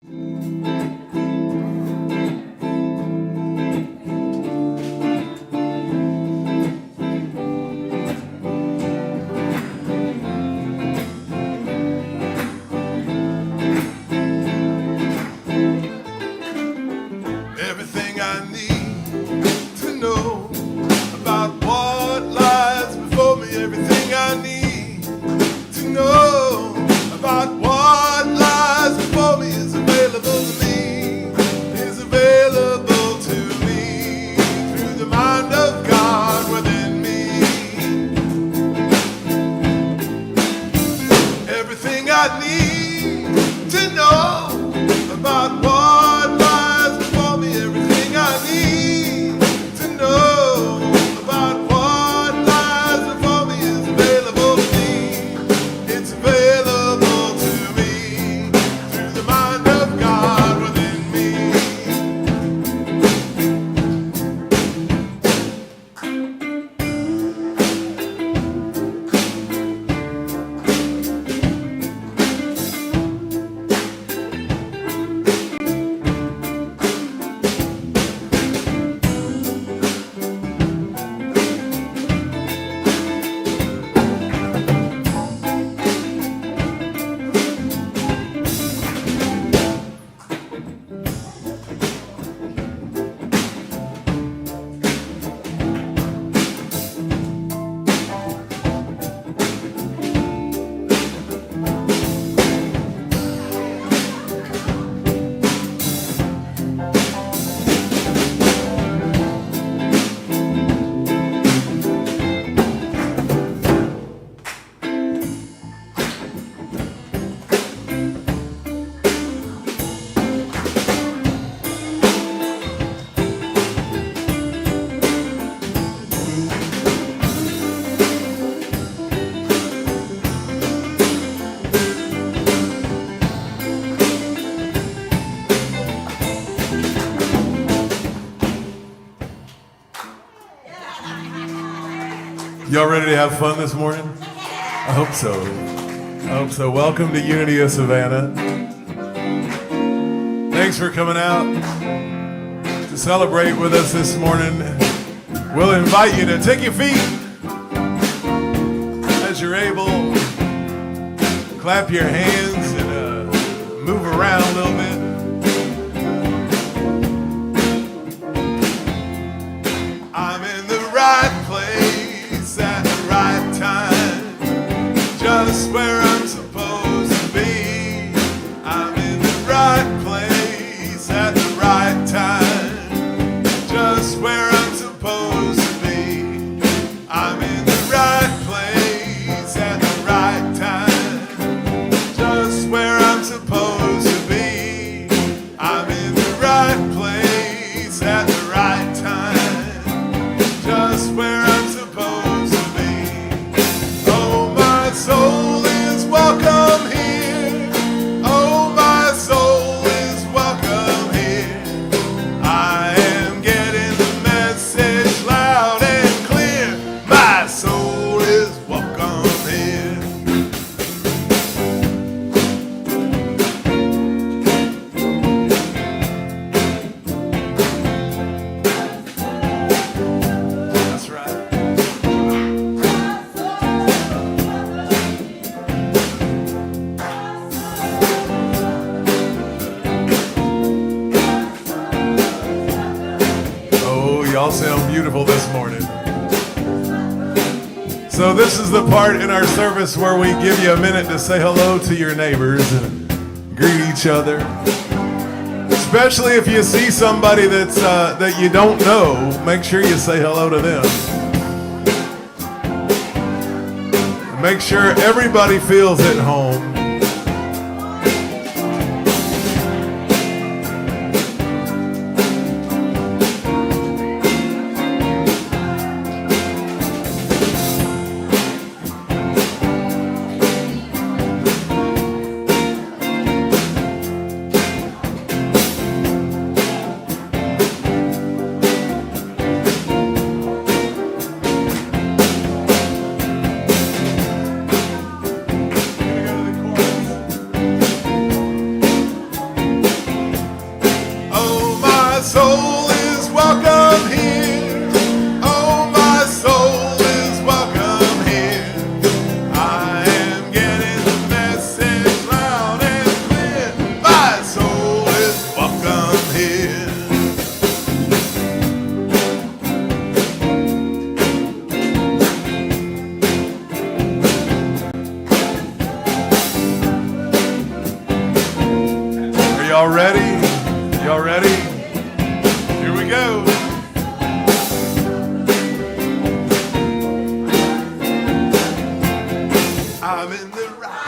Everything I need to know about what lies before me, everything I need to know about what lies before me is available to me, is available to me through the mind of God within me. Everything I need to know about what lies before me, everything I need to know about what lies before me is available to me. It's available to me through the mind of God within me. Y'all ready to have fun this morning? I hope so. I hope so. Welcome to Unity of Savannah. Thanks for coming out to celebrate with us this morning. We'll invite you to take your feet as you're able. Clap your hands and move around a little bit. I'm in the right place at the right time, just where I'm supposed to be. I'm in the right place at the right time, just where I'm supposed to be. I'm in the right place at the right time, just where I'm supposed to be. I'm in the right place at the right time, just where I'm supposed to be. Oh, my soul is welcome here. Oh, my soul is welcome here. I am getting the message loud and clear. My soul is welcome here. That's right. Oh, y'all sound beautiful this morning. So this is the part in our service where we give you a minute to say hello to your neighbors and greet each other. Especially if you see somebody that you don't know, make sure you say hello to them. Make sure everybody feels at home. I'm in the right.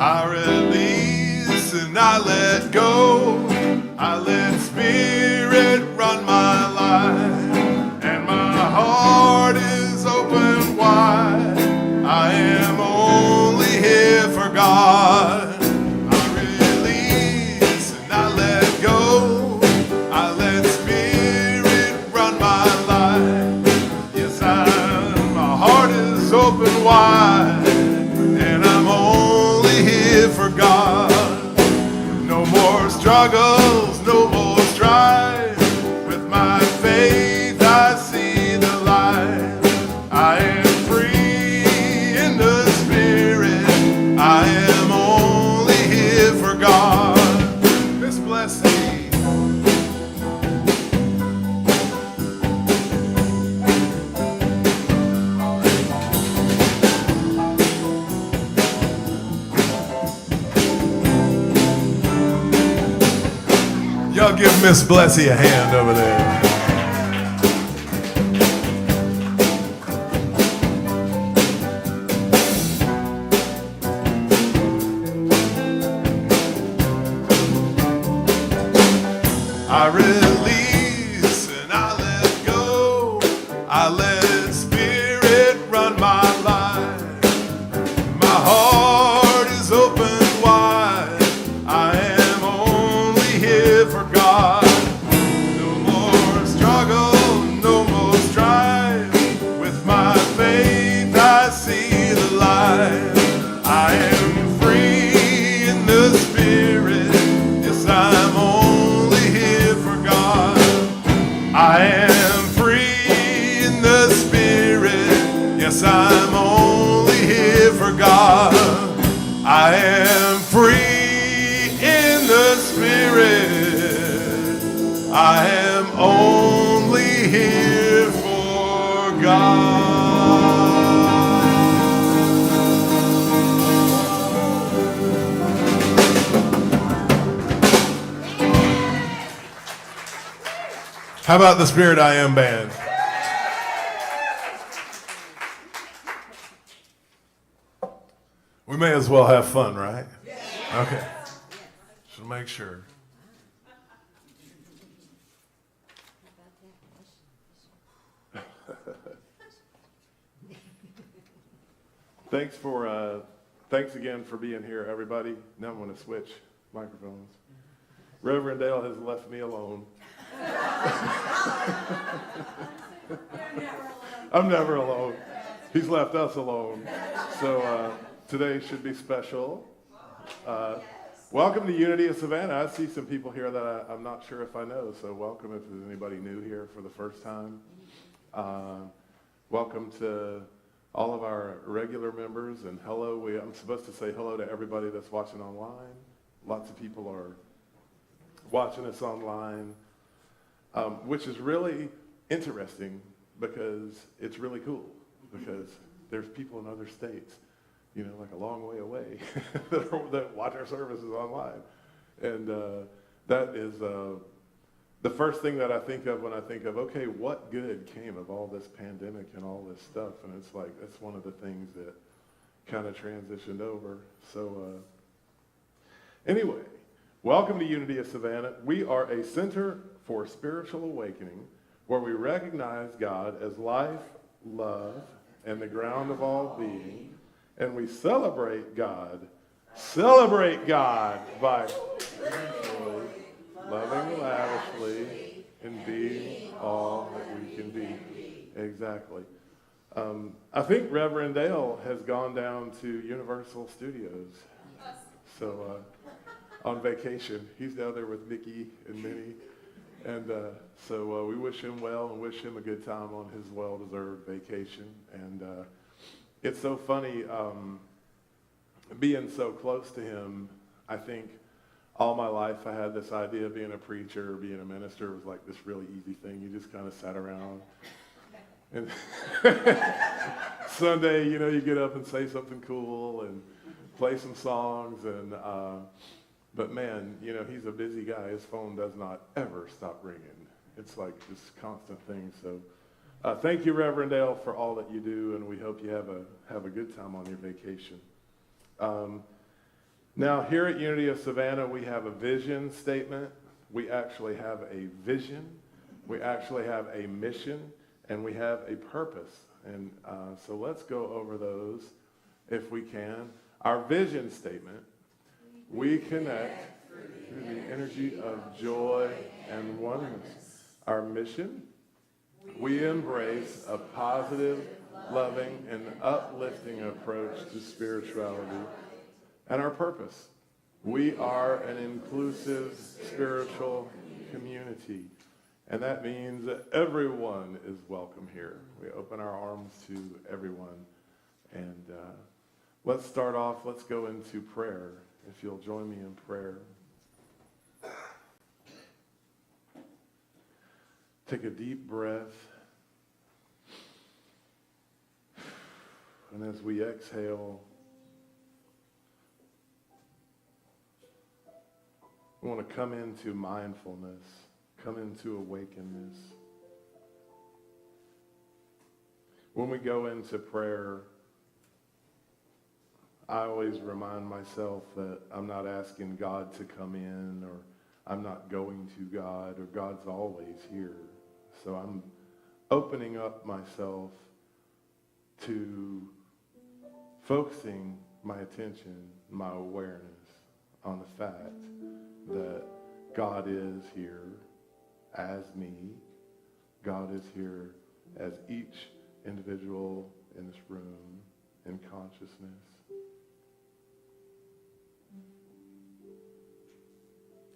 I release and I let go. I let Spirit run my life, and my heart is open wide. I am only here for God. I release and I let go. I let Spirit run my life. Yes, my heart is open wide, and I'm only here for God. No more struggles, no more strife. With my faith I see the light. I am free in the Spirit. I am only here for God. This blessing. Y'all give Miss Blessy a hand over there. I release and I let go. I let Spirit run my life. My heart is open wide. I am only here for God. No more struggle, no more strife. With my faith I see the light. I am free in the Spirit. Yes, I'm only here for God. I am free in the Spirit. Yes, I'm only here for God. I am free in the Spirit. I am only here for God. How about the Spirit I Am band? We may as well have fun, right? Okay. Just make sure. Thanks again for being here, everybody. Now I'm going to switch microphones. Reverend Dale has left me alone. I'm never alone. He's left us alone. So today should be special. Welcome to Unity of Savannah. I see some people here that I'm not sure if I know, so welcome if there's anybody new here for the first time. Welcome to all of our regular members, and hello. I'm supposed to say hello to everybody that's watching online. Lots of people are watching us online, which is really interesting because it's really cool, because there's people in other states, you know, like a long way away that watch our services online. And that is the first thing that I think of when I think of, okay, what good came of all this pandemic and all this stuff? And it's like, that's one of the things that kind of transitioned over. So anyway, welcome to Unity of Savannah. We are a center for spiritual awakening where we recognize God as life, love, and the ground of all being. And we celebrate God by joyfully, loving lavishly, and being all that we can be. Exactly. I think Reverend Dale has gone down to Universal Studios. So on vacation. He's down there with Nikki and Minnie. And so we wish him well and wish him a good time on his well-deserved vacation. And it's so funny being so close to him. I think all my life I had this idea of being a preacher or being a minister was like this really easy thing. You just kind of sat around. And Sunday, you get up and say something cool and play some songs. And but man, he's a busy guy. His phone does not ever stop ringing. It's like this constant thing. So thank you, Reverend Dale, for all that you do, and we hope you have a good time on your vacation. Now, here at Unity of Savannah, we have a vision statement. We actually have a vision. We actually have a mission, and we have a purpose. And so let's go over those if we can. Our vision statement: we connect through the energy of joy and oneness. Our mission: we embrace a positive, loving, and uplifting approach to spirituality. And our purpose: we are an inclusive spiritual community. And that means that everyone is welcome here. We open our arms to everyone. And let's start off, let's go into prayer. If you'll join me in prayer. Take a deep breath. And as we exhale, we want to come into mindfulness, come into awakenness. When we go into prayer, I always remind myself that I'm not asking God to come in, or I'm not going to God, or God's always here. So I'm opening up myself to focusing my attention, my awareness on the fact that God is here as me. God is here as each individual in this room in consciousness.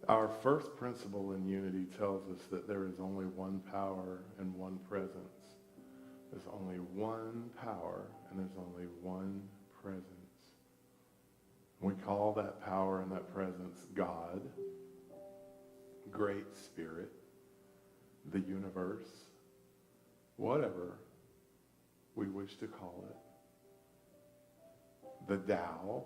Our first principle in unity tells us that there is only one power and one presence. There's only one power and there's only one presence. We call that power and that presence God, Great Spirit, the universe, whatever we wish to call it, the Tao,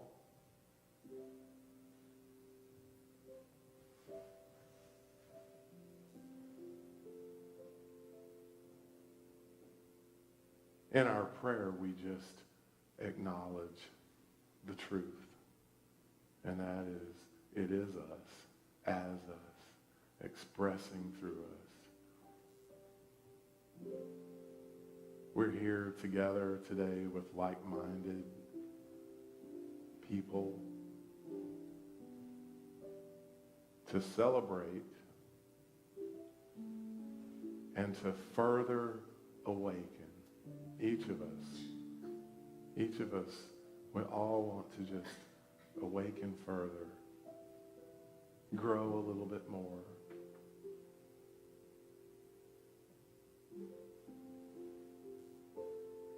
in our prayer, we just acknowledge the truth. And that is, it is us, as us, expressing through us. We're here together today with like-minded people to celebrate and to further awaken each of us, we all want to just awaken further, grow a little bit more.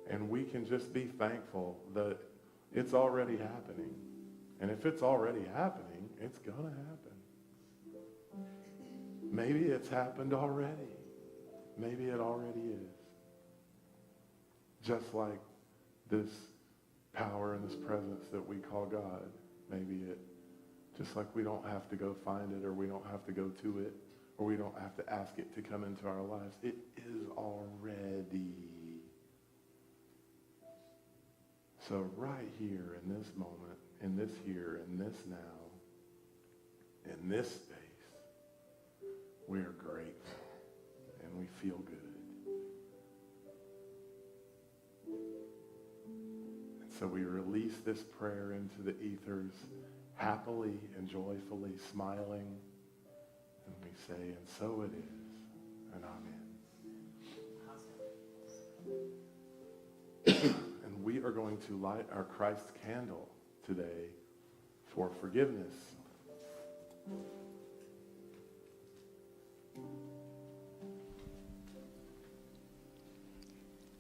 And we can just be thankful that it's already happening. And if it's already happening, it's going to happen. Maybe it's happened already. Maybe it already is. Just like this power and this presence that we call God. Maybe it, just like we don't have to go find it, or we don't have to go to it, or we don't have to ask it to come into our lives. It is already. So right here in this moment, in this here, in this now, in this space, we are grateful and we feel good. so we release this prayer into the ethers happily and joyfully, smiling, and we say, and so it is, and amen. And we are going to light our Christ candle today for forgiveness.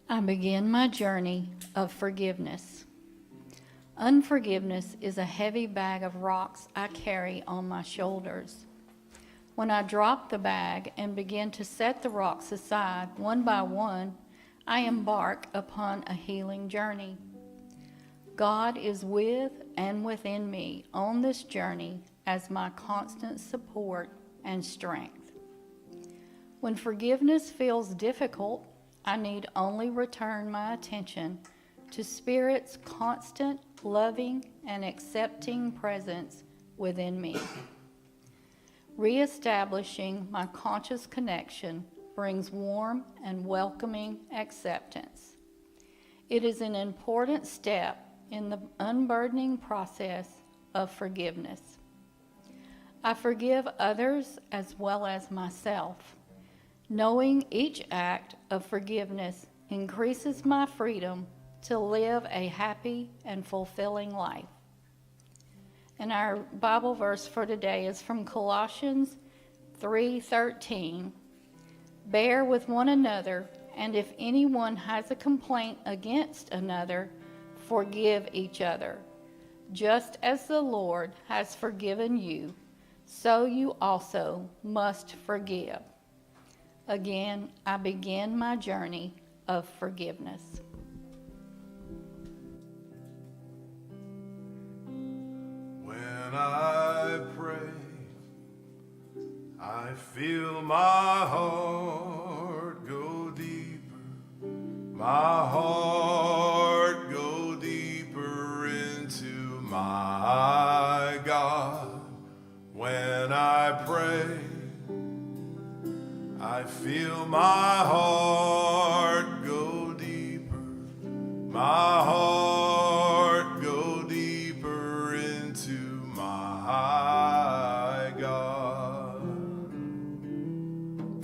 I begin my journey of forgiveness. Unforgiveness is a heavy bag of rocks I carry on my shoulders. When I drop the bag and begin to set the rocks aside one by one, I embark upon a healing journey. God is with and within me on this journey as my constant support and strength. When forgiveness feels difficult, I need only return my attention to Spirit's constant, loving, and accepting presence within me. Reestablishing my conscious connection brings warm and welcoming acceptance. It is an important step in the unburdening process of forgiveness. I forgive others as well as myself. Knowing each act of forgiveness increases my freedom to live a happy and fulfilling life. And our Bible verse for today is from Colossians 3:13. Bear with one another, and if anyone has a complaint against another, forgive each other. Just as the Lord has forgiven you, so you also must forgive. Again, I begin my journey of forgiveness. When I pray, I feel my heart go deeper. My heart go deeper into my God. When I pray, I feel my heart go deeper. My heart go deeper into my God.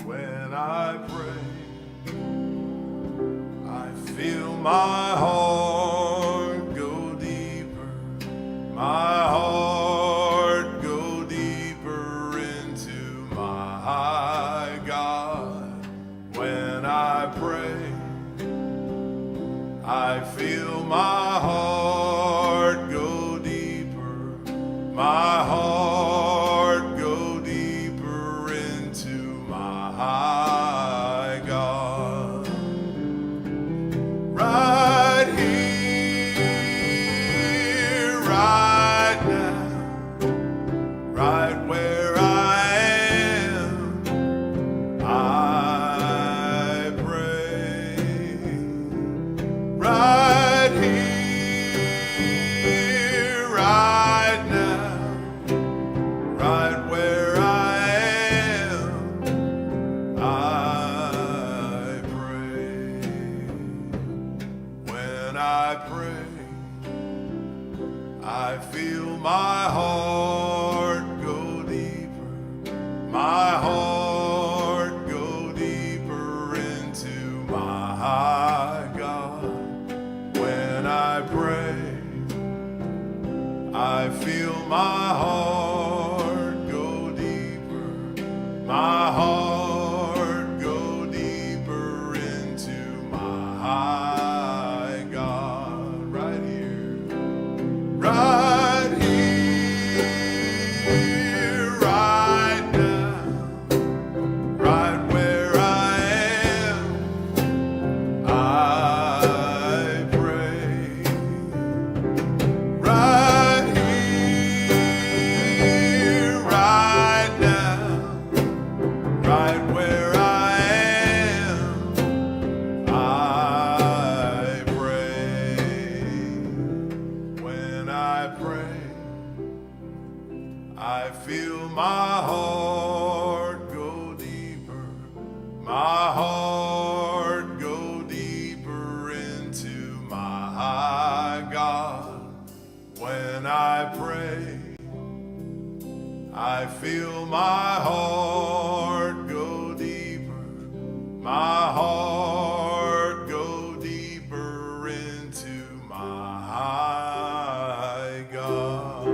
When I pray, I feel my heart go deeper. My heart go deeper into my God. When I pray, I feel my heart go deeper. My heart go deeper into my God. Right here, right now, right where I am, I pray. Right here, right now, right where I am, I pray. When I pray, I feel my heart go deeper. My heart go deeper into my God. When I pray, I feel my heart go deeper. My heart go deeper into my God. Right here. Right here, right now, right where I am, I pray. Right here, I feel my heart go deeper, my heart go deeper into my God.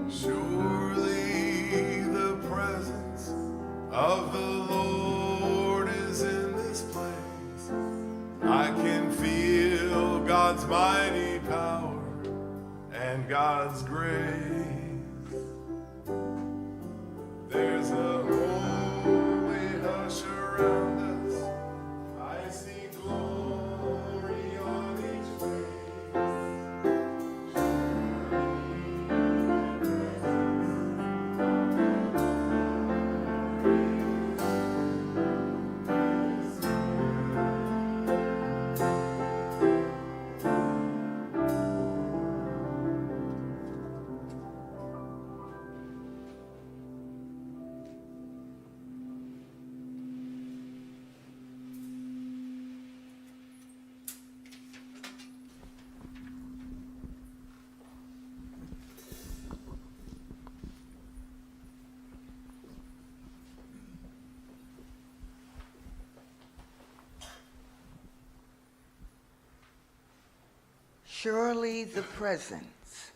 Surely the presence of the Lord is in this place. I can feel God's mighty power and God's grace. There's a holy hush around us. I see glory on each face. Surely the presence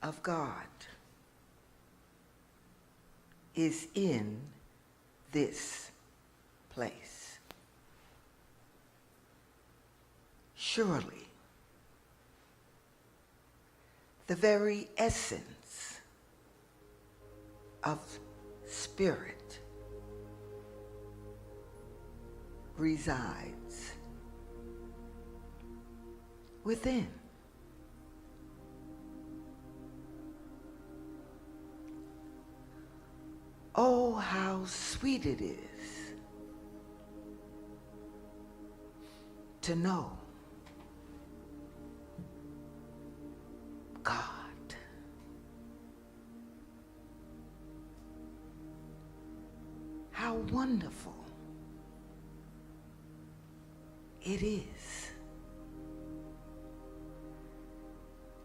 of God is in this place. Surely the very essence of spirit resides within. Oh, how sweet it is to know God. How wonderful it is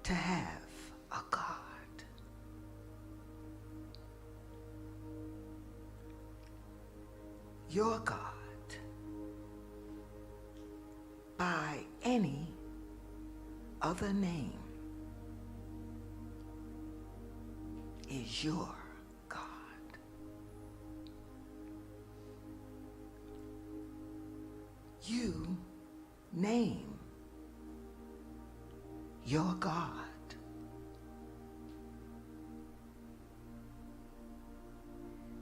to have a God. Your God, by any other name, is your God. You name your God.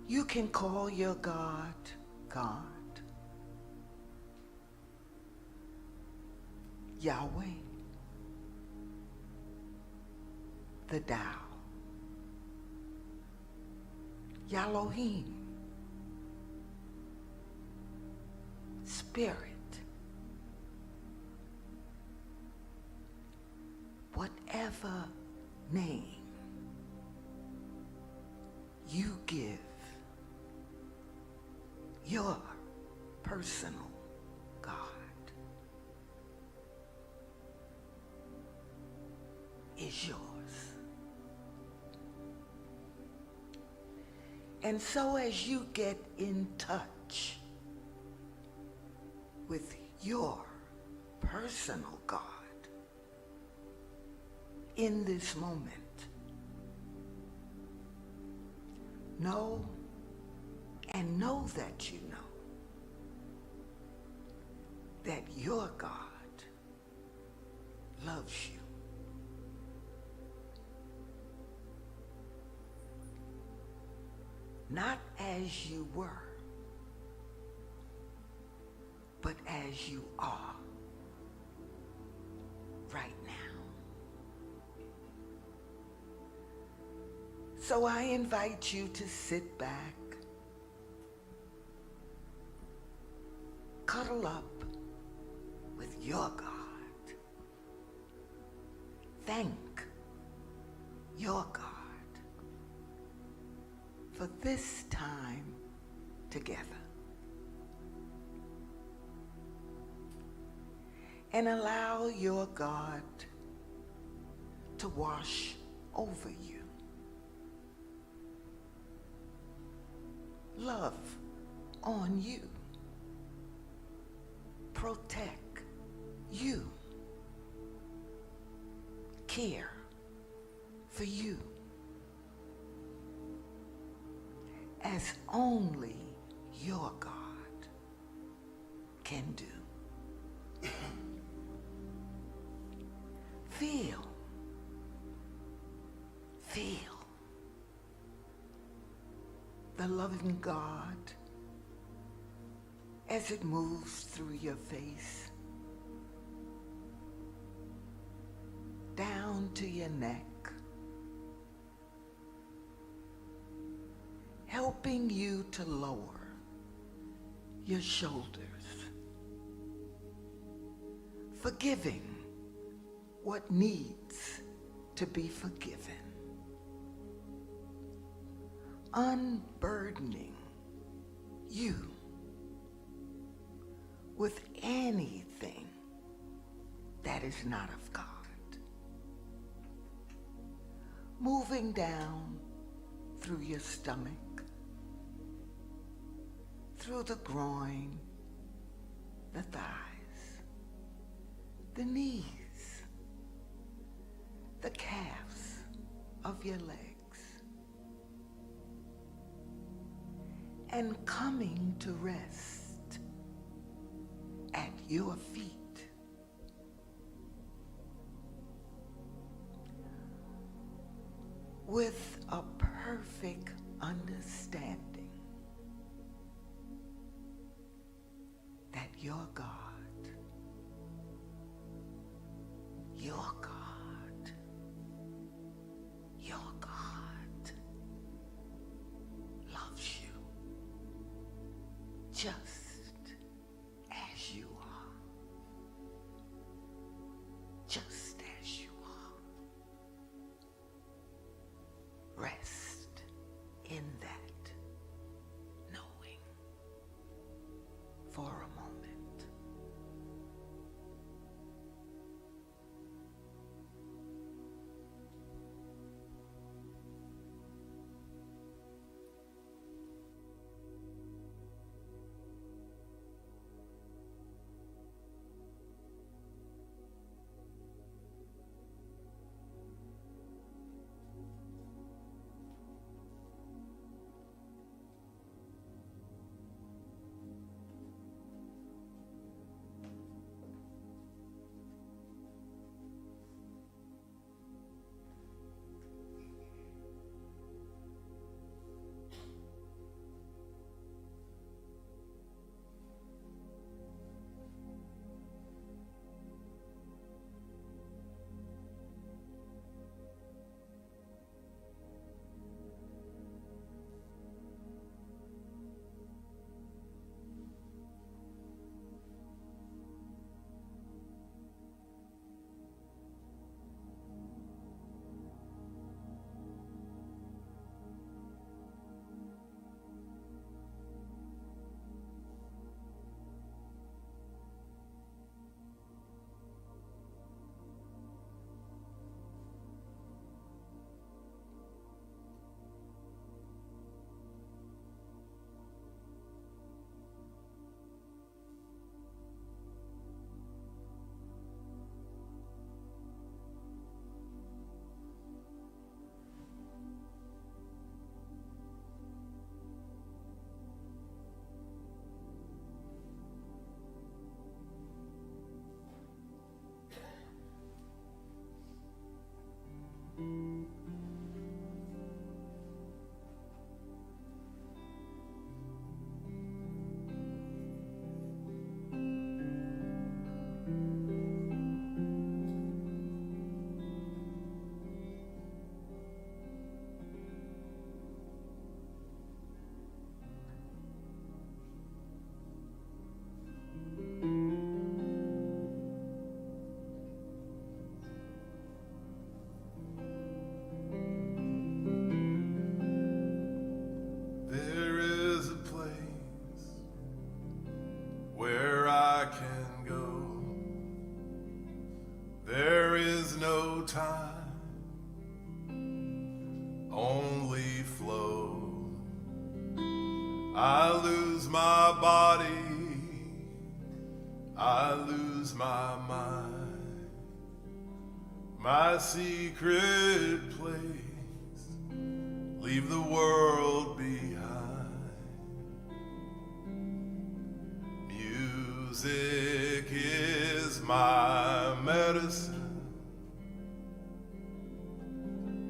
You can call your God God, Yahweh, the Tao, Elohim, Spirit. Whatever name you give your personal God is yours. And so as you get in touch with your personal God in this moment, know and know that you know that your God loves you. Not as you were, but as you are right now. So I invite you to sit back, cuddle up with your God. Thank your God, for this time together. And allow your God to wash over you. Love on you. Protect you. Care for you. As only your God can do. Feel the loving God as it moves through your face, down to your neck, helping you to lower your shoulders, forgiving what needs to be forgiven, unburdening you with anything that is not of God, moving down through your stomach, through the groin, the thighs, the knees, the calves of your legs, and coming to rest at your feet. With a perfect understanding that your God, loves you just as you are. Just as you are. Rest in that knowing for a moment. I lose my mind, my secret place, leave the world behind. Music is my medicine.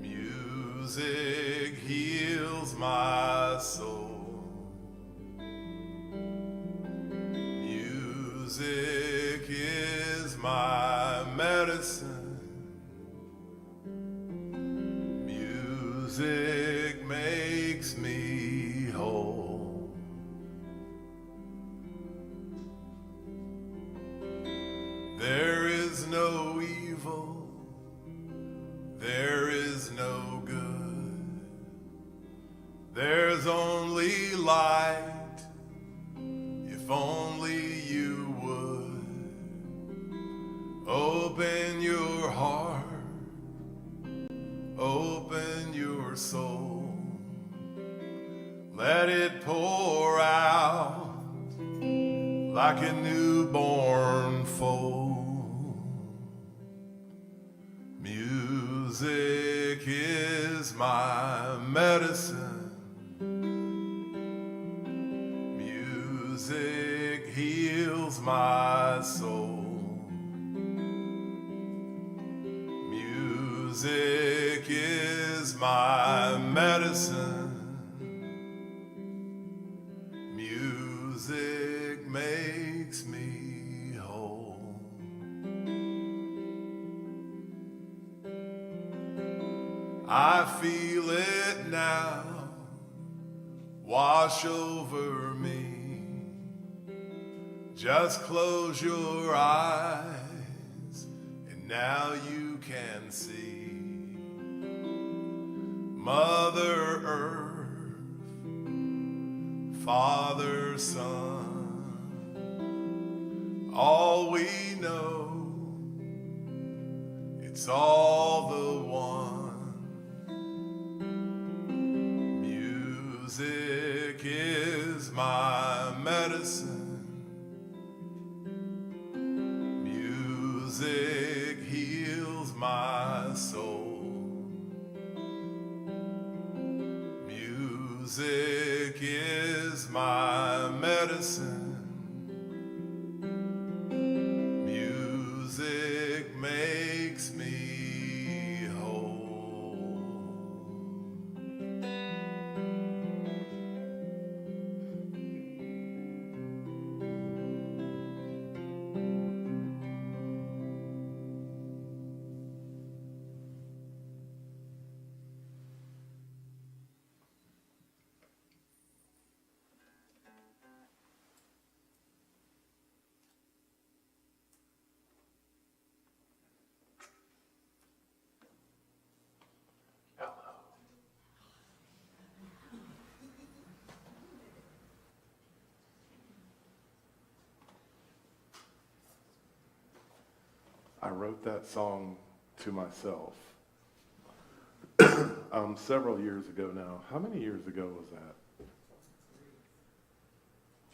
Music heals my soul. Music is my medicine. Music makes me whole. There is no evil, there is no good. There's only light, if only you would open your heart, open your soul, let it pour out like a newborn foal. Music is my medicine. Music heals my soul. Music is my medicine. Music makes me whole. I feel it now wash over me. Just close your eyes and now you can see Mother Earth, Father, Son, all we know, it's all the one. Music is my medicine. Music heals my soul. Music is my medicine. Music makes me whole. I wrote that song to myself several years ago now. How many years ago was that?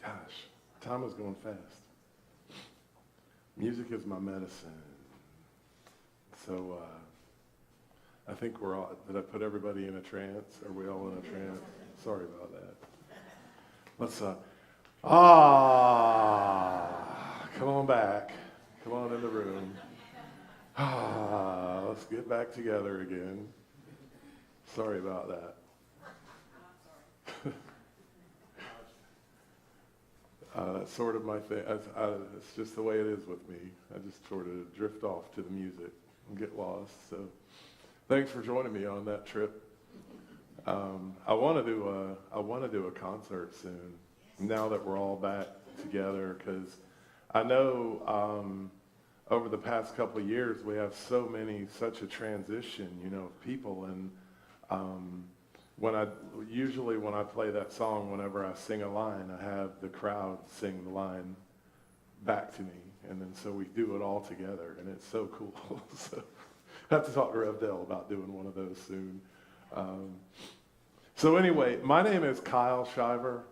Gosh, time is going fast. Music is my medicine. So I think we're all, did I put everybody in a trance? Are we all in a trance? Sorry about that. Let's, come on back. Come on in the room. Let's get back together again. Sorry about that. That's sort of my thing. It's just the way it is with me. I just sort of drift off to the music and get lost. So thanks for joining me on that trip. I want to do a concert soon. Now that we're all back together, because I know over the past couple of years we have such a transition, of people, and when I play that song, whenever I sing a line, I have the crowd sing the line back to me, and then so we do it all together, and it's so cool. So I have to talk to Rev Dell about doing one of those soon. So anyway, my name is Kyle Shiver.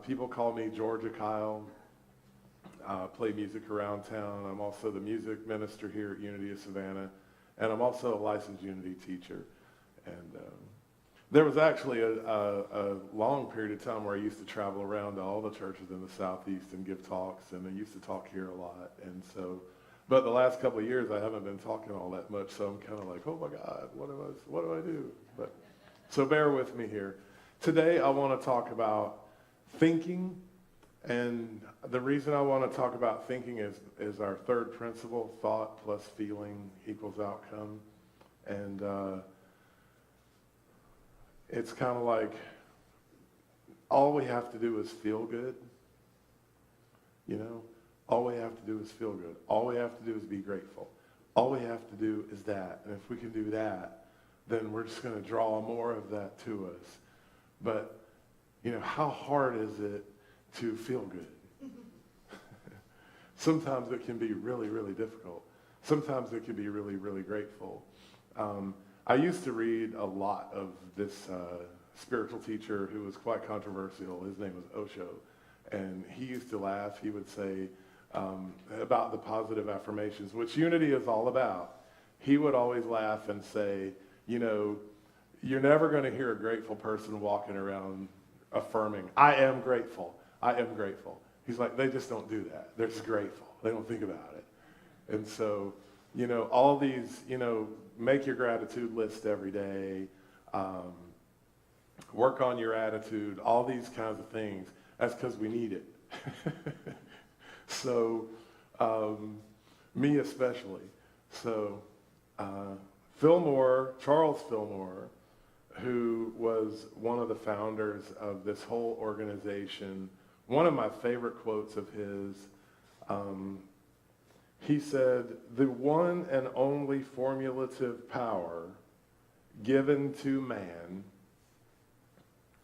People call me Georgia Kyle. play music around town. I'm also the music minister here at Unity of Savannah, and I'm also a licensed Unity teacher. And there was actually a long period of time where I used to travel around to all the churches in the Southeast and give talks, and I used to talk here a lot. And so, but the last couple of years I haven't been talking all that much, so I'm kind of like, oh my God, what do I do? But so bear with me here. Today I want to talk about thinking, and the reason I want to talk about thinking is our third principle: thought plus feeling equals outcome. And it's kind of like all we have to do is feel good. You know, all we have to do is feel good. All we have to do is be grateful. All we have to do is that. And if we can do that, then we're just going to draw more of that to us. But, you know, how hard is it to feel good? Sometimes it can be really, really difficult. Sometimes it can be really, really grateful. I used to read a lot of this spiritual teacher who was quite controversial. His name was Osho. And he used to laugh. He would say about the positive affirmations, which Unity is all about. He would always laugh and say, you know, you're never going to hear a grateful person walking around affirming, I am grateful. I am grateful. He's like, they just don't do that. They're just grateful. They don't think about it. And so, you know, all these, you know, make your gratitude list every day, work on your attitude, all these kinds of things. That's because we need it. So, me especially. So, Charles Fillmore, who was one of the founders of this whole organization, one of my favorite quotes of his, he said, "The one and only formulative power given to man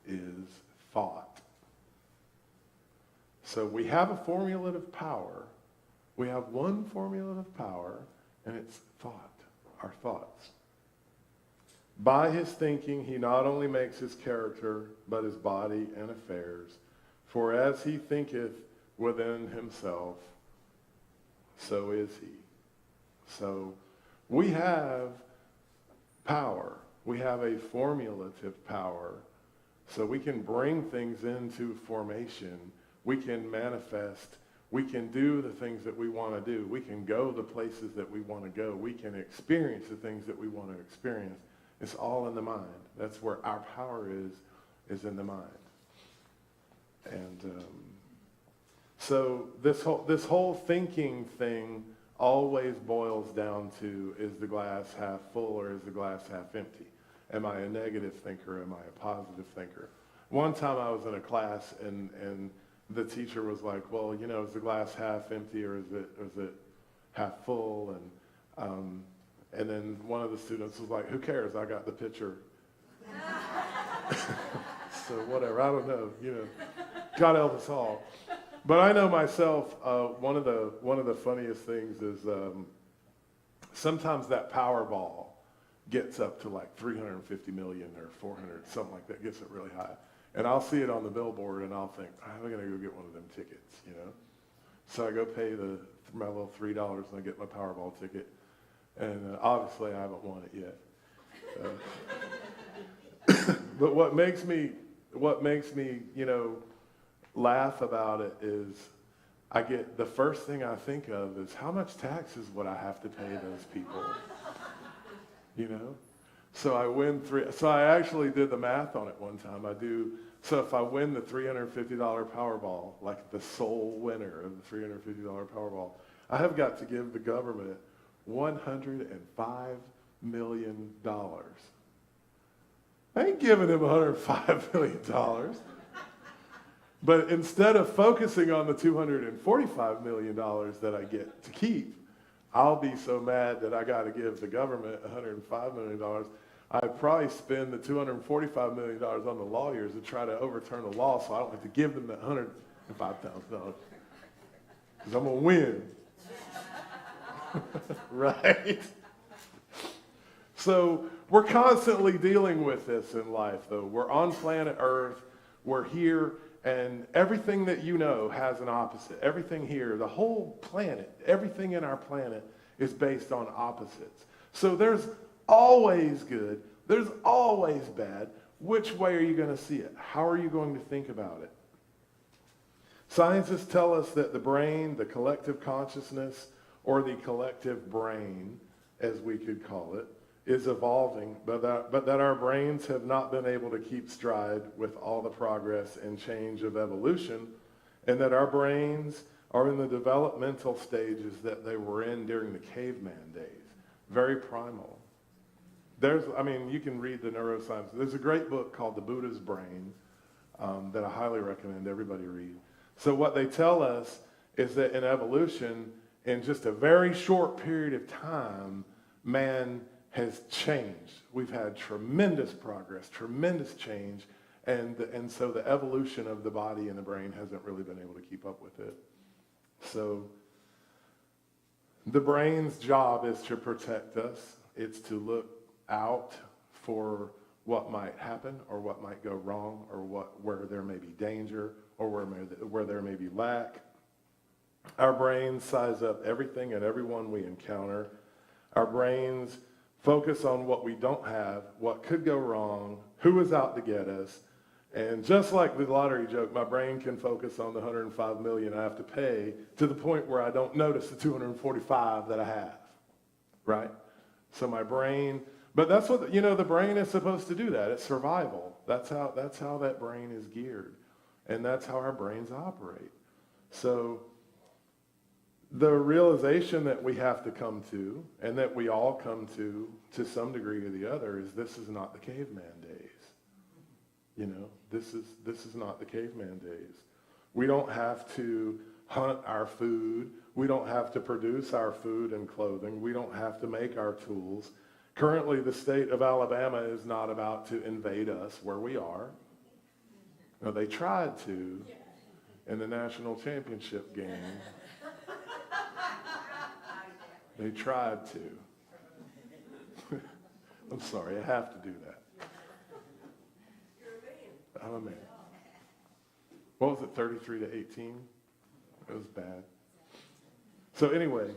is thought." So we have a formulative power. We have one formulative power, and it's thought, our thoughts. By his thinking, he not only makes his character, but his body and affairs. For as he thinketh within himself, so is he. So we have power. We have a formulative power. So we can bring things into formation. We can manifest. We can do the things that we want to do. We can go the places that we want to go. We can experience the things that we want to experience. It's all in the mind. That's where our power is in the mind. And so this whole thinking thing always boils down to, is the glass half full or is the glass half empty? Am I a negative thinker? Am I a positive thinker? One time I was in a class and the teacher was like, well, you know, is the glass half empty or is it half full? And then one of the students was like, who cares? I got the picture. So whatever, I don't know, you know, God help us all. But I know myself, one of the funniest things is sometimes that Powerball gets up to like 350 million or 400, something like that, gets it really high. And I'll see it on the billboard and I'll think, I'm going to go get one of them tickets, you know. So I go pay my little $3 and I get my Powerball ticket. And obviously I haven't won it yet. But what makes me, you know, laugh about it is the first thing I think of is how much taxes would I have to pay those people, you know? So I actually did the math on it one time. So if I win the $350 Powerball, like the sole winner of the $350 Powerball, I have got to give the government $105 million. I ain't giving him $105 million. But instead of focusing on the $245 million that I get to keep, I'll be so mad that I got to give the government $105 million. I'd probably spend the $245 million on the lawyers to try to overturn the law so I don't have to give them the $105,000. Because I'm going to win. Right? So we're constantly dealing with this in life, though. We're on planet Earth. We're here, And everything that you know has an opposite. Everything here, the whole planet, everything in our planet is based on opposites. So there's always good, there's always bad. Which way are you going to see it? How are you going to think about it? Scientists tell us that the brain, the collective consciousness, or the collective brain, as we could call it, is evolving, but that our brains have not been able to keep stride with all the progress and change of evolution, and that our brains are in the developmental stages that they were in during the caveman days, very primal. You can read the neuroscience. There's a great book called The Buddha's Brain that I highly recommend everybody read. So what they tell us is that in evolution, in just a very short period of time, man has changed. We've had tremendous progress, tremendous change, and so the evolution of the body and the brain hasn't really been able to keep up with it. So the brain's job is to protect us. It's to look out for what might happen or what might go wrong or where there may be danger or where there may be lack. Our brains size up everything and everyone we encounter. Our brains focus on what we don't have, what could go wrong, who is out to get us. And just like the lottery joke, my brain can focus on the $105 million I have to pay to the point where I don't notice the 245 that I have, right? So my brain, but that's what, the brain is supposed to do that. It's survival. That's how that brain is geared. And that's how our brains operate. So the realization that we have to come to, and that we all come to some degree or the other, is this is not the caveman days. This is not the caveman days. We don't have to hunt our food. We don't have to produce our food and clothing. We don't have to make our tools. Currently, the state of Alabama is not about to invade us where we are. Now, they tried to in the national championship game. They tried to. I'm sorry, I have to do that. I'm a man. What was it, 33 to 18? It was bad. So anyway,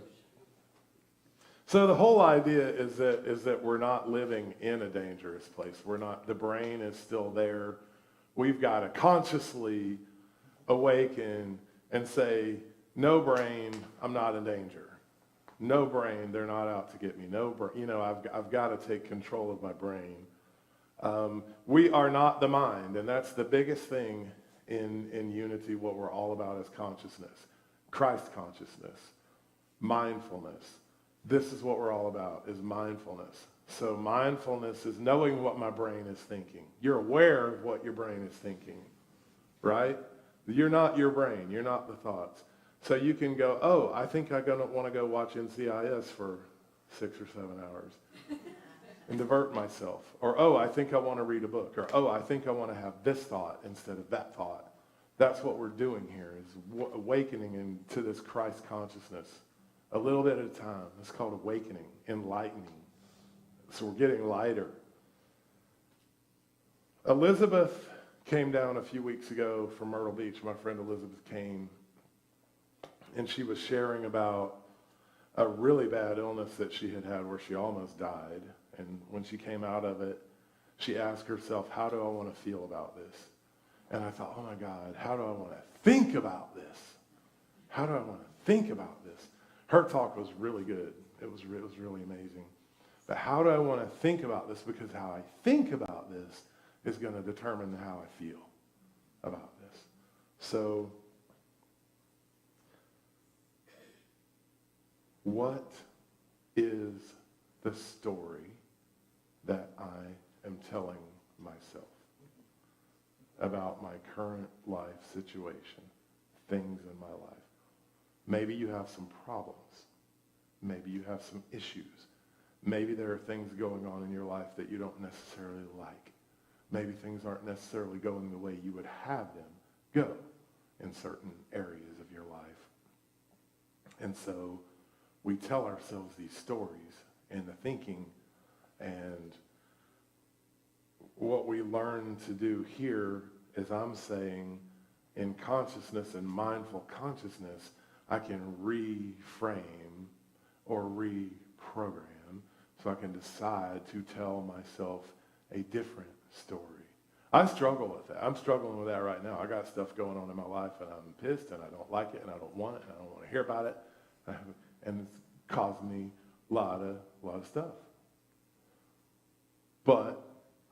so the whole idea is that we're not living in a dangerous place. The brain is still there. We've got to consciously awaken and say, no brain, I'm not in danger. No brain, they're not out to get me. No brain, I've got to take control of my brain. We are not the mind, and that's the biggest thing in unity. What we're all about is consciousness, Christ consciousness, mindfulness. This is what we're all about, is mindfulness. So mindfulness is knowing what my brain is thinking. You're aware of what your brain is thinking, right? You're not your brain. You're not the thoughts. So you can go, oh, I think I'm going to want to go watch NCIS for 6 or 7 hours and divert myself. Or, oh, I think I want to read a book. Or, oh, I think I want to have this thought instead of that thought. That's what we're doing here, is awakening into this Christ consciousness. A little bit at a time. It's called awakening, enlightening. So we're getting lighter. Elizabeth came down a few weeks ago from Myrtle Beach. My friend Elizabeth came, and she was sharing about a really bad illness that she had where she almost died. And when she came out of it, she asked herself, how do I want to feel about this? And I thought, oh my God, how do I want to think about this? How do I want to think about this? Her talk was really good. It was really amazing. But how do I want to think about this? Because how I think about this is going to determine how I feel about this. So, what is the story that I am telling myself about my current life situation, things in my life? Maybe you have some problems. Maybe you have some issues. Maybe there are things going on in your life that you don't necessarily like. Maybe things aren't necessarily going the way you would have them go in certain areas of your life. And so we tell ourselves these stories and the thinking, and what we learn to do here is I'm saying, in consciousness and mindful consciousness, I can reframe or reprogram so I can decide to tell myself a different story. I struggle with that. I'm struggling with that right now. I got stuff going on in my life, and I'm pissed, and I don't like it, and I don't want it, and I don't want to hear about it, and it's caused me a lot of stuff. But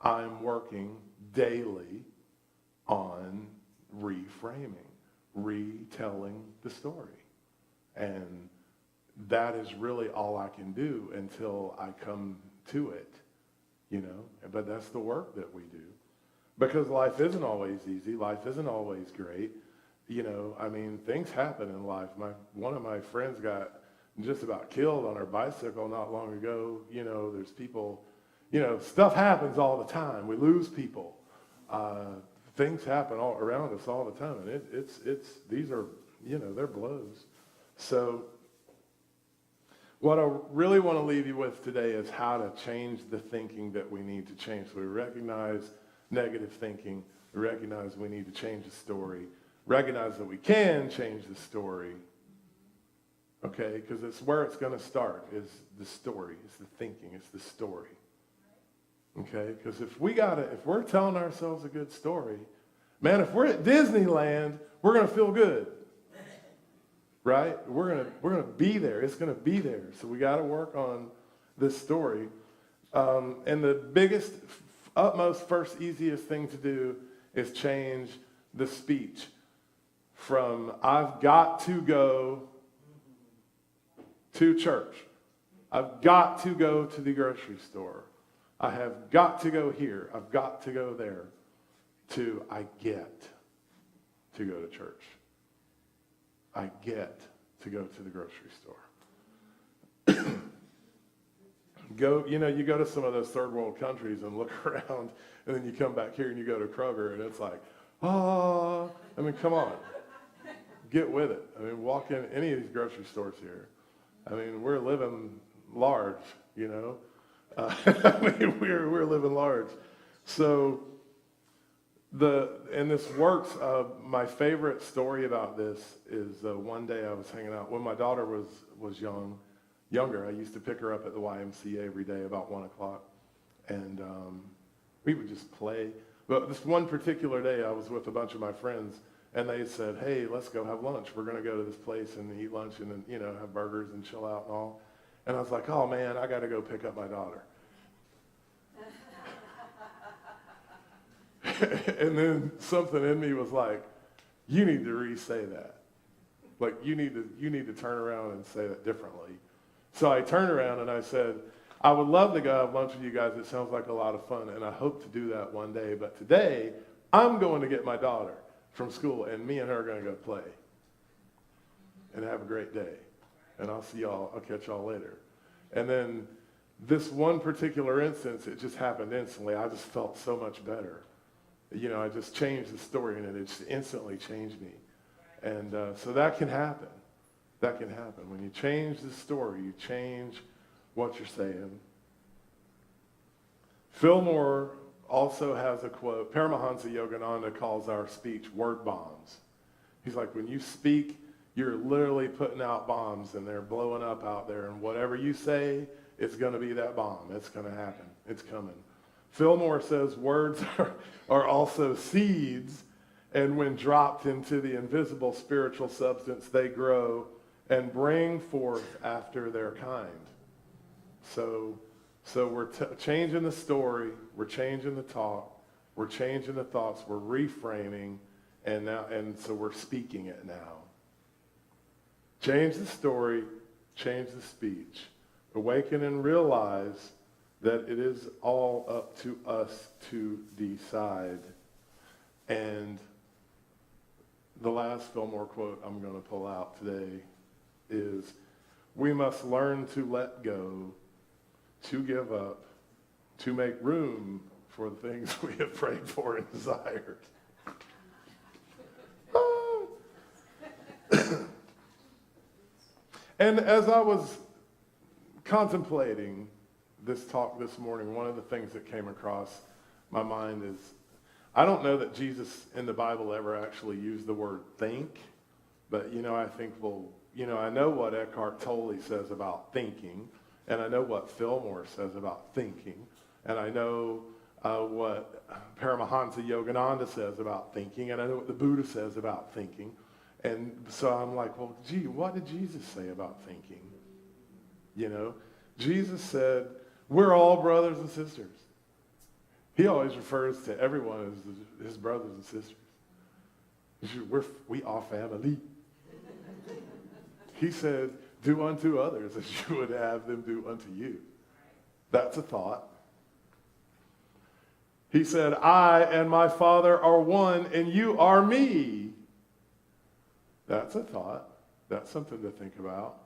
I'm working daily on reframing, retelling the story. And that is really all I can do until I come to it, you know. But that's the work that we do. Because life isn't always easy. Life isn't always great. You know, I mean, things happen in life. One of my friends got just about killed on her bicycle not long ago. You know, there's people, you know, stuff happens all the time. We lose people. Things happen all around us all the time. And these are, you know, they're blows. So what I really want to leave you with today is how to change the thinking that we need to change. So we recognize negative thinking. We recognize we need to change the story. Recognize that we can change the story. Okay? Because it's where it's going to start is the story. It's the thinking. It's the story. Okay? Because if we're telling ourselves a good story, man, if we're at Disneyland, we're going to feel good. Right? We're gonna be there. It's gonna be there. So we got to work on this story. And the biggest, utmost, first, easiest thing to do is change the speech from "I've got to go to church," "I've got to go to the grocery store," "I have got to go here," "I've got to go there," to "I get to go to church. I get to go to the grocery store." You go to some of those third world countries and look around, and then you come back here and you go to Kroger, and it's like, I mean, come on. Get with it. I mean, walk in any of these grocery stores here. I mean, we're living large, you know. I mean, we're living large. So, and this works. My favorite story about this is one day I was hanging out when my daughter was younger. I used to pick her up at the YMCA every day about 1 o'clock, and we would just play. But this one particular day, I was with a bunch of my friends, and they said, "Hey, let's go have lunch. We're going to go to this place and eat lunch and then, have burgers and chill out and all." And I was like, "Oh man, I got to go pick up my daughter." And then something in me was like, "You need to re-say that. Like you need to turn around and say that differently." So I turned around and I said, "I would love to go have lunch with you guys. It sounds like a lot of fun, and I hope to do that one day. But today, I'm going to get my daughter from school, and me and her are going to go play and have a great day. And I'll catch y'all later." And then this one particular instance, it just happened instantly. I just felt so much better. I just changed the story, and it just instantly changed me. And so that can happen. That can happen. When you change the story, you change what you're saying. Fillmore also has a quote. Paramahansa Yogananda calls our speech word bombs. He's like, when you speak, you're literally putting out bombs, and they're blowing up out there. And whatever you say, it's going to be that bomb. It's going to happen. It's coming. Fillmore says words are also seeds, and when dropped into the invisible spiritual substance, they grow and bring forth after their kind. So we're changing the story, we're changing the talk, we're changing the thoughts, we're reframing, and so we're speaking it now. Change the story, change the speech. Awaken and realize that it is all up to us to decide. And the last Fillmore quote I'm going to pull out today is, "We must learn to let go, to give up, to make room for the things we have prayed for and desired." And as I was contemplating this talk this morning, one of the things that came across my mind is, I don't know that Jesus in the Bible ever actually used the word think, but, I think I know what Eckhart Tolle says about thinking, and I know what Fillmore says about thinking, and I know what Paramahansa Yogananda says about thinking, and I know what the Buddha says about thinking. And so I'm like, well, gee, what did Jesus say about thinking? Jesus said, we're all brothers and sisters. He always refers to everyone as his brothers and sisters. We are family. He said, do unto others as you would have them do unto you. That's a thought. He said, I and my Father are one, and you are me. That's a thought. That's something to think about.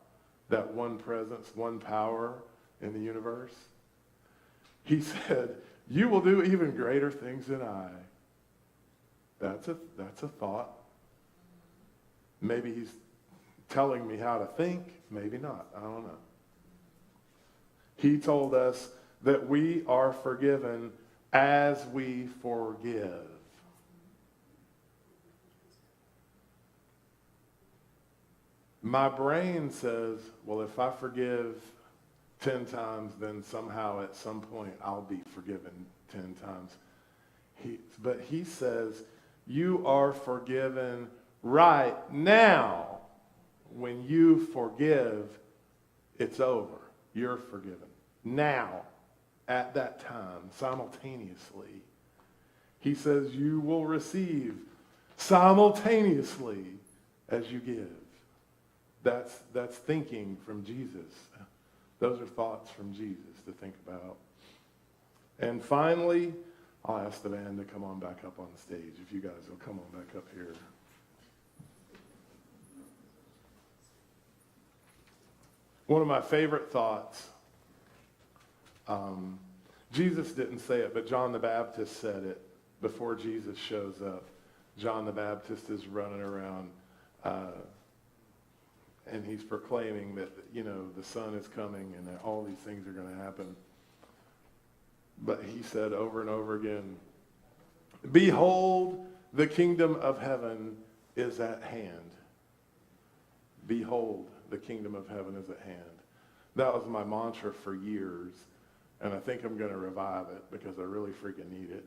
That one presence, one power in the universe. He said, you will do even greater things than I. That's a thought. Maybe he's telling me how to think. Maybe not. I don't know. He told us that we are forgiven as we forgive. My brain says, well, if I forgive 10 times, then somehow at some point I'll be forgiven 10 times. But he says, you are forgiven right now. When you forgive, it's over. You're forgiven. Now, at that time, simultaneously. He says you will receive simultaneously as you give. That's thinking from Jesus. Those are thoughts from Jesus to think about. And finally, I'll ask the band to come on back up on the stage. If you guys will come on back up here. One of my favorite thoughts, Jesus didn't say it, but John the Baptist said it before Jesus shows up. John the Baptist is running around and he's proclaiming that, the Son is coming and that all these things are going to happen. But he said over and over again, behold, the kingdom of heaven is at hand. Behold, the kingdom of heaven is at hand. That was my mantra for years, and I think I'm going to revive it because I really freaking need it.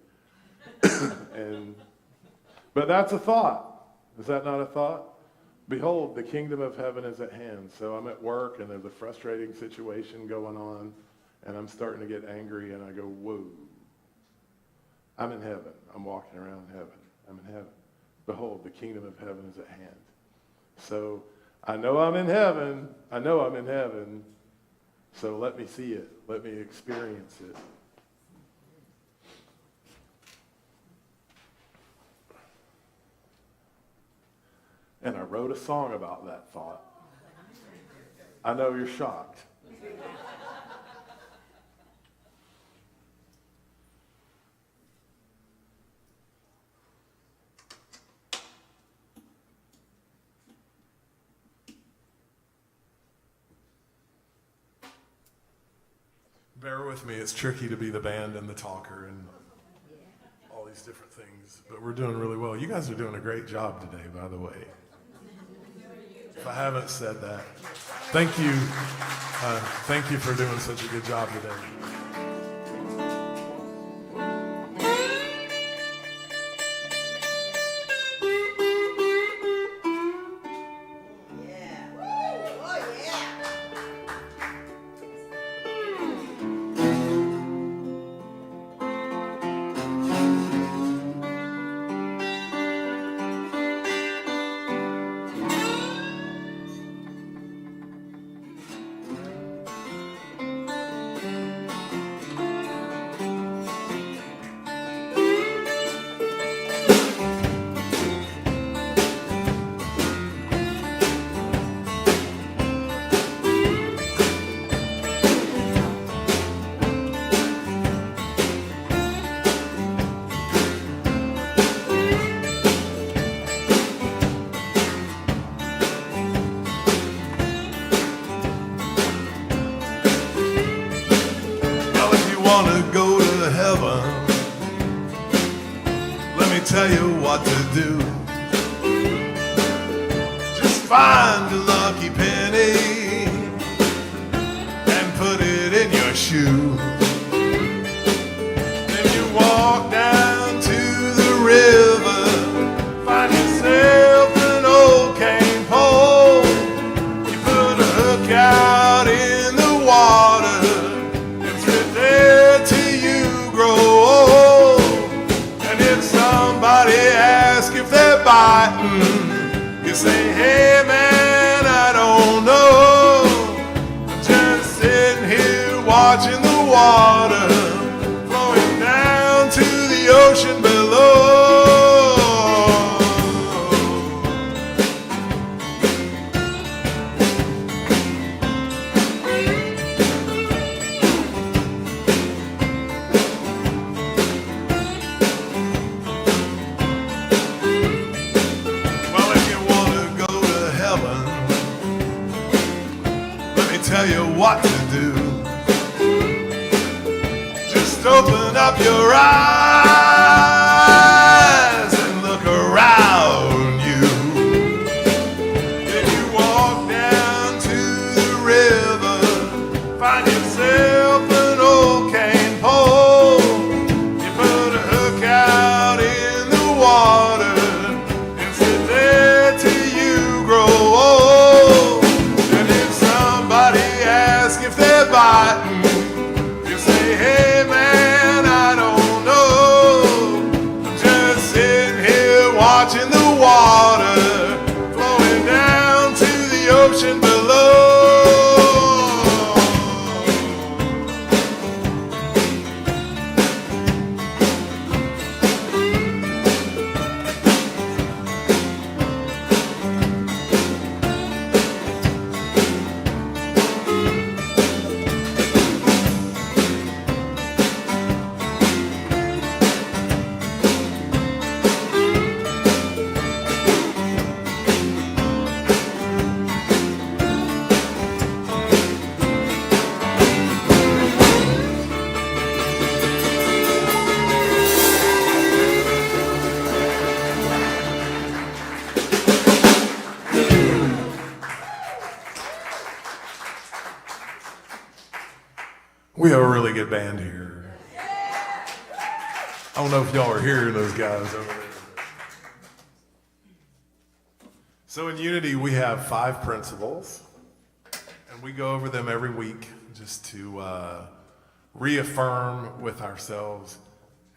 But that's a thought. Is that not a thought? Behold, the kingdom of heaven is at hand. So I'm at work, and there's a frustrating situation going on, and I'm starting to get angry, and I go, whoa. I'm in heaven. I'm walking around heaven. I'm in heaven. Behold, the kingdom of heaven is at hand. So I know I'm in heaven. I know I'm in heaven. So let me see it. Let me experience it. And I wrote a song about that thought. I know you're shocked. Bear with me, it's tricky to be the band and the talker and all these different things, but we're doing really well. You guys are doing a great job today, by the way. If I haven't said that, thank you. Thank you for doing such a good job today. Want to go to heaven, tell you what to do. Just find a lucky penny and put it in your shoe. Then you walk down to the river, find yourself an old cane pole. You put a hook out in the water and sit there till you grow old. And if somebody asks if they're biting, you say, hey man, I don't know. I'm just sitting here watching the water flowing down to the ocean below. Well, if you want to go to heaven, let me tell you what to do. Just open up your eyes and look around you. Then you walk down to the river, find yourself an old cane pole. You put a hook out in the water and sit there till you grow old. And if somebody asks if they're biting, you say, hey man, I don't know. I'm just sitting here watching the water flowing down to the ocean below. We have a really good band here. I don't know if y'all are hearing those guys over there. So in Unity, we have 5 principles, and we go over them every week just to reaffirm with ourselves,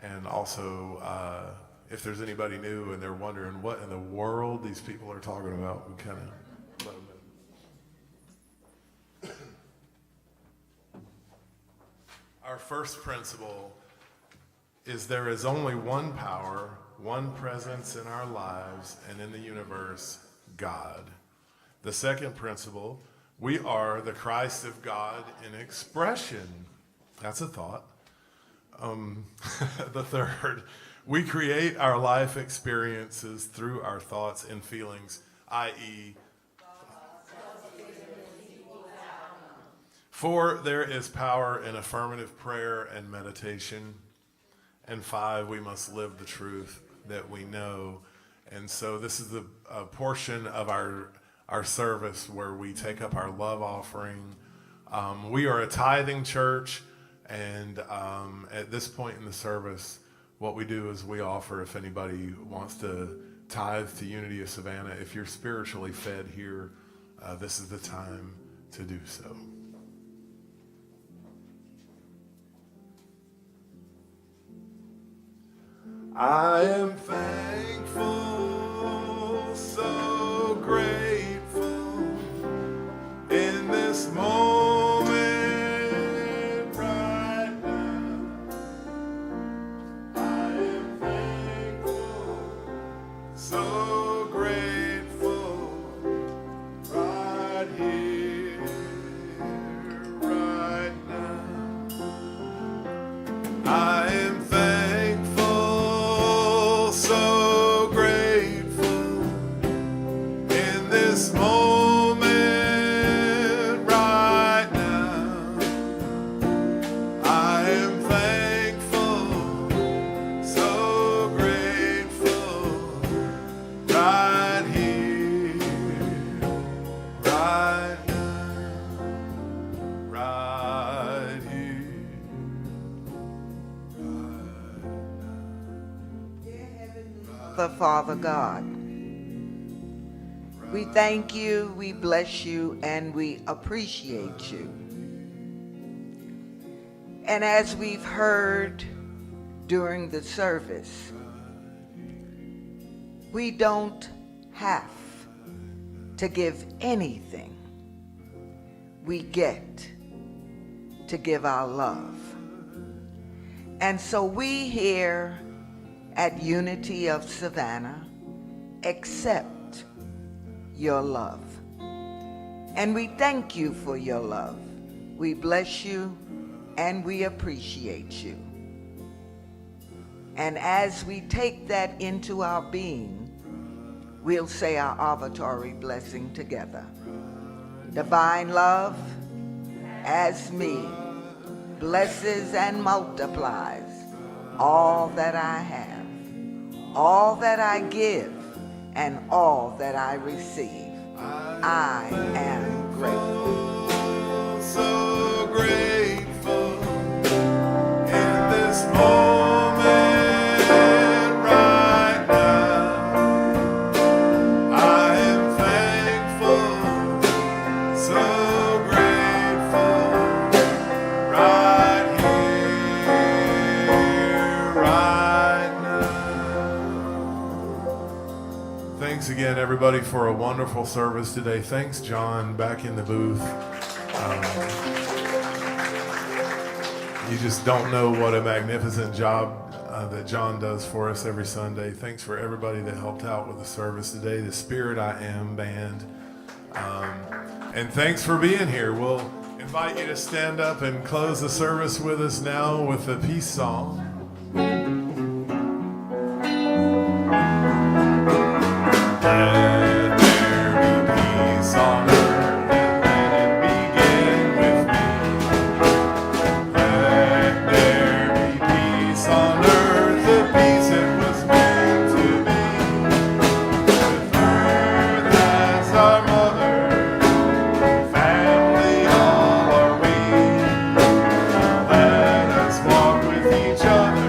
and also if there's anybody new and they're wondering what in the world these people are talking about, we kind of let them know. Our first principle is there is only one power, one presence in our lives and in the universe, God. The second principle, we are the Christ of God in expression. That's a thought. The third, we create our life experiences through our thoughts and feelings, i.e., 4, there is power in affirmative prayer and meditation. And 5, we must live the truth that we know. And so this is the portion of our service where we take up our love offering. We are a tithing church, and at this point in the service, what we do is we offer, if anybody wants to tithe to Unity of Savannah, if you're spiritually fed here, this is the time to do so. I am thankful, so grateful in this moment right now. I am thankful, so grateful right here, right now. I am thankful, so Martha, Father God. We thank you, we bless you, and we appreciate you. And as we've heard during the service, we don't have to give anything. We get to give our love. And so we here at Unity of Savannah accept your love. And we thank you for your love. We bless you and we appreciate you. And as we take that into our being, we'll say our ovatory blessing together. Divine love, as me, blesses and multiplies all that I have, all that I give, and all that I receive. I am grateful. So grateful in this moment right now. I am thankful, so grateful right here, right now. Thanks again, everybody, for a wonderful service today. Thanks, John, back in the booth. You just don't know what a magnificent job that John does for us every Sunday. Thanks for everybody that helped out with the service today, the Spirit I Am band. And thanks for being here. We'll invite you to stand up and close the service with us now with a peace song. Let there be peace on earth, and let it begin with me. Let there be peace on earth, the peace it was meant to be. With earth as our mother, family all are we. Let us walk with each other in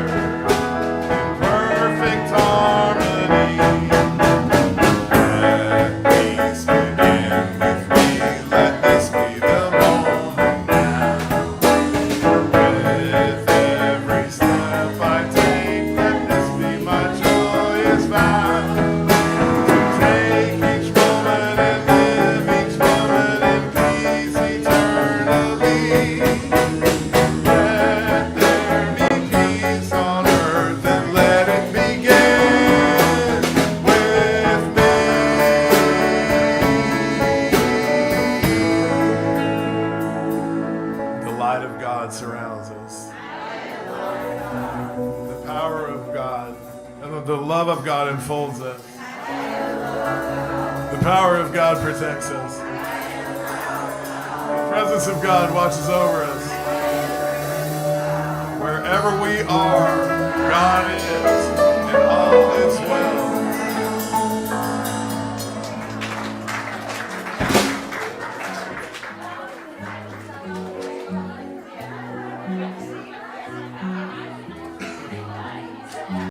perfect harmony. Let peace begin with me. Let this be the moment now. With every step I take, let this be my joyous vow. To take each moment and live each moment in peace eternally. Let there be peace on earth, and let it begin with me. The light of God surrounds us. The power of God, and the love of God enfolds us. The power of God protects us. The presence of God watches over us. Wherever we are, God is, and all is